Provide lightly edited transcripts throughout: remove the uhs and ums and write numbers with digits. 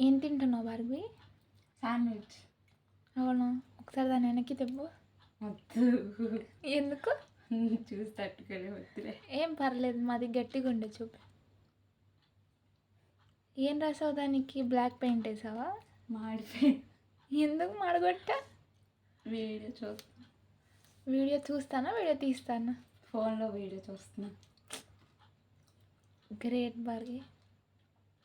ఏం తింటున్నావు భార్గవి? శాండ్విచ్. అవునా? ఒకసారి దాన్ని వెనక్కి తెప్పు. వద్దు, ఎందుకు? చూసి తట్టుకోలే, వద్దులే. ఏం పర్లేదు, మాది గట్టిగా ఉండే చూపి. ఏం రాసావు దానికి? బ్లాక్ పెయింట్ వేసావా? మాడిపోయి. ఎందుకు మాడగొట్టా? వీడియో చూస్తున్నా. వీడియో చూస్తానా వీడియో తీస్తానా? ఫోన్లో వీడియో చూస్తున్నా. గ్రేట్ భార్గవి.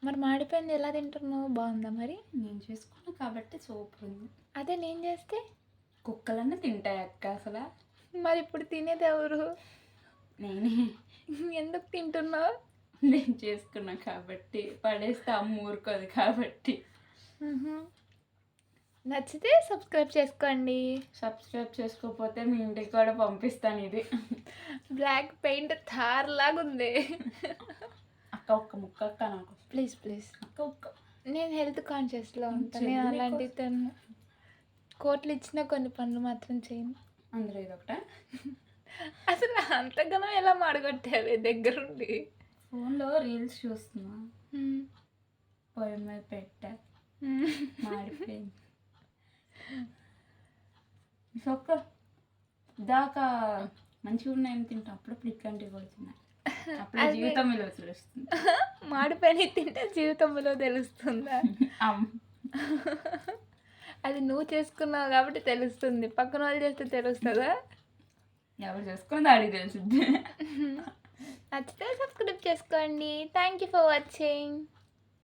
మరి మాడిపోయింది ఎలా తింటున్నావు? బాగుందా మరి? నేను చేసుకున్నా కాబట్టి సూపర్ ఉంది. అదే నేను చేస్తే కుక్కలన్నీ తింటాయి అక్క అసలు. మరి ఇప్పుడు తినేది ఎవరు? నేనే. ఎందుకు తింటున్నావు? నేను చేసుకున్నా కాబట్టి, పడేస్తే అమ్మ ఊరుకోదు కాబట్టి. నచ్చితే సబ్స్క్రైబ్ చేసుకోండి. సబ్స్క్రైబ్ చేసుకోకపోతే మీ ఇంటికి కూడా పంపిస్తాను. ఇది బ్లాక్ పెయింట్ థార్ లాగా ఉంది. అక్క ఒక్క ముక్క అక్క నాకు ప్లీజ్ ప్లీజ్. అక్క ఒక్క. నేను హెల్త్ కాన్షియస్లో ఉంటాను. నేను అలాంటి తను కోట్లు ఇచ్చిన కొన్ని పనులు మాత్రం చేయను. అందులో ఇదొకట. అసలు అంతగానో ఎలా మాడగొట్టావే దగ్గరుండి? ఫోన్లో రీల్స్ చూస్తున్నా, పొయ్యి మీద పెట్టా, మాడిపోయింది. ఒక్క దాకా మంచిగా ఉన్నాయని తింటా, అప్పుడప్పుడు ఇట్లాంటివి కూడా తిన్నాయి. అప్పుడు జీవితం విలువ తెలుస్తుంది. మాడిపోయి తింటే జీవితం విలువ తెలుస్తుందా? అది నువ్వు చేసుకున్నావు కాబట్టి తెలుస్తుంది, పక్కన వాళ్ళు చేస్తే తెలుస్తుందా? ఎవరు చేసుకున్నది అడిగి తెలుస్తుంది. నచ్చితే సబ్స్క్రైబ్ చేసుకోండి. Thank you for watching.